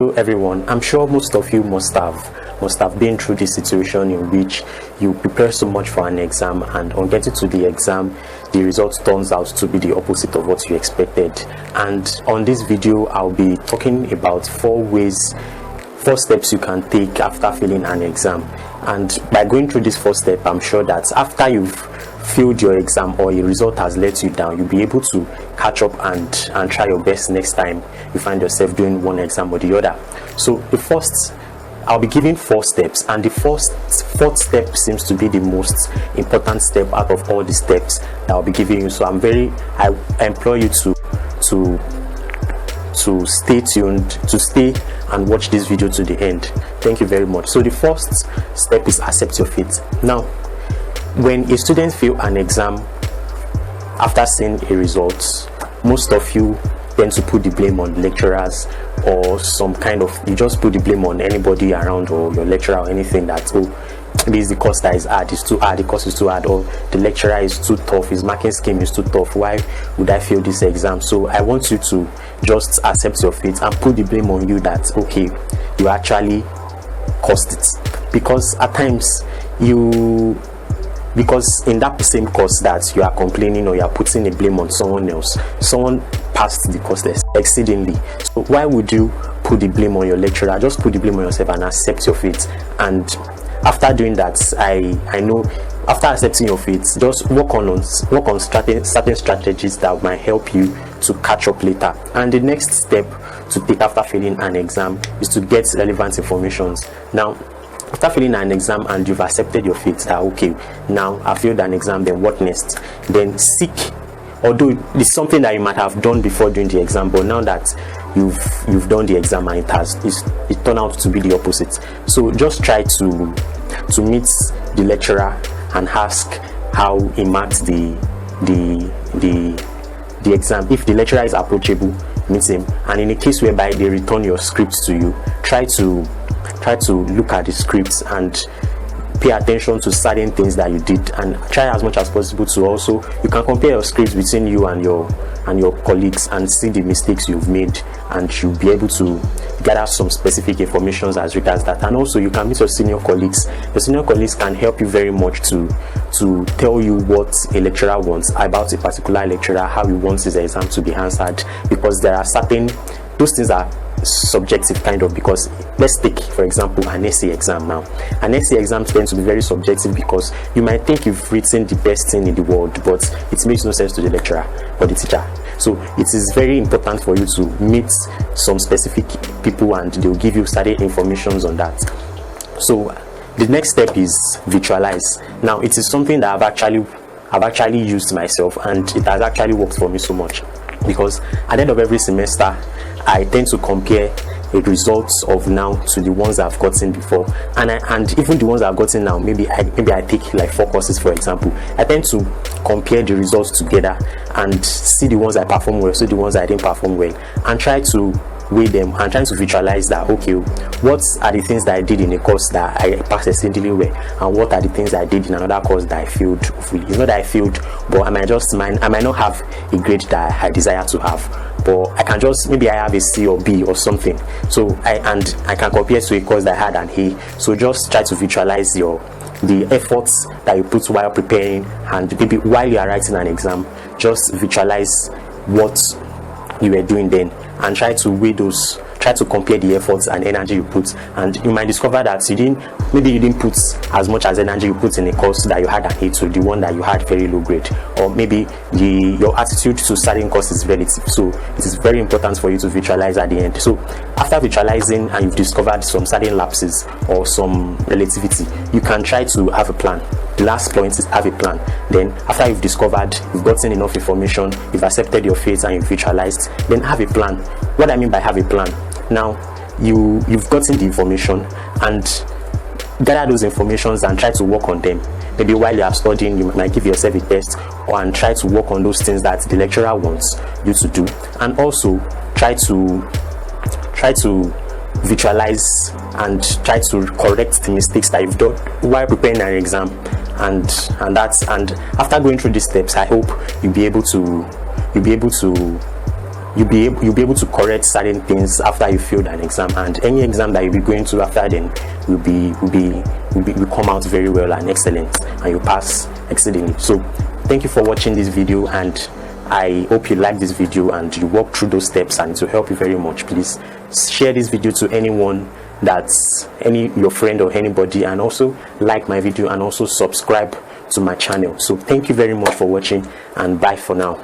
Hello everyone. I'm sure most of you must have been through this situation in which you prepare so much for an exam, and on getting to the exam the result turns out to be the opposite of what you expected. And on this video I'll be talking about four steps you can take after failing an exam. And by going through this first step, I'm sure that after you've failed your exam or a result has let you down, you'll be able to catch up and try your best next time you find yourself doing one exam or the other. So I'll be giving 4 steps, and the fourth step seems to be the most important step out of all the steps that I'll be giving you. So I implore you to stay tuned, to stay and watch this video to the end. Thank you very much. So the first step is accept your fate. Now, when a student fails an exam after seeing a result, most of you tend to put the blame on lecturers, or you just put the blame on anybody around, or your lecturer, or anything that, maybe it's the course that is hard, it's too hard, the course is too hard, or the lecturer is too tough, his marking scheme is too tough, why would I fail this exam? So I want you to just accept your fate and put the blame on you, that okay, you actually caused it. Because at times because in that same course that you are complaining or you are putting a blame on someone else, someone passed the course test exceedingly. So why would you put the blame on your lecturer? Just put the blame on yourself and accept your fate. And after doing that, I know after accepting your fate, just work on certain strategies that might help you to catch up later. And the next step to take after failing an exam is to get relevant information. Now, after failing an exam and you've accepted your fate, that okay, now I failed an exam, then what next? Then seek, although it's something that you might have done before doing the exam, but now that you've done the exam and it turned out to be the opposite. So just try to meet the lecturer and ask how he marked the exam. If the lecturer is approachable, meet him. And in a case whereby they return your scripts to you, try to look at the scripts and pay attention to certain things that you did, and try as much as possible to also, you can compare your scripts between you and your colleagues and see the mistakes you've made, and you'll be able to gather some specific information as regards that. And also you can meet your senior colleagues. Your senior colleagues can help you very much to tell you what a lecturer wants about a particular lecturer, how he wants his exam to be answered, because there are those things are subjective kind of. Because let's take for example an essay exam. Now an essay exam tends to be very subjective, because you might think you've written the best thing in the world, but it makes no sense to the lecturer or the teacher. So it is very important for you to meet some specific people, and they'll give you certain informations on that. So the next step is visualize. Now it is something that I've actually used myself, and it has actually worked for me so much, because at the end of every semester I tend to compare the results of now to the ones I've gotten before, and even the ones I've gotten now, maybe I take like 4 courses for example. I tend to compare the results together and see the ones I perform well, see the ones I didn't perform well, and try to weigh them and trying to visualize that okay, what are the things that I did in a course that I passed exceedingly well, and what are the things that I did in another course that I failed fully. It's not that I failed, but I might not have a grade that I desire to have, but I can just, maybe I have a C or B or something. So I can compare to a course that I had an A. So just try to visualize the efforts that you put while preparing, and maybe while you are writing an exam, just visualize what you were doing then, and try to weigh those, try to compare the efforts and energy you put, and you might discover that you didn't put as much as energy you put in a course that you had an A to the one that you had very low grade, or maybe your attitude to certain courses is relative. So it is very important for you to visualize at the end. So after visualizing and you've discovered some certain lapses or some relativity, you can try to have a plan. The last point is have a plan. Then after you've discovered, you've gotten enough information, you've accepted your fate and you've visualized, then have a plan. What I mean by have a plan, now you've gotten the information, and gather those informations and try to work on them. Maybe while you are studying, you might give yourself a test and try to work on those things that the lecturer wants you to do, and also try to visualize and try to correct the mistakes that you've done while preparing an exam. And after going through these steps, I hope you'll be able to you'll be able to correct certain things after you failed an exam, and any exam that you'll be going to after then will come out very well and excellent, and you pass exceedingly. So thank you for watching this video, and I hope you like this video and you walk through those steps, and it will help you very much. Please share this video to anyone, that's your friend or anybody, and also like my video and also subscribe to my channel. So thank you very much for watching, and bye for now.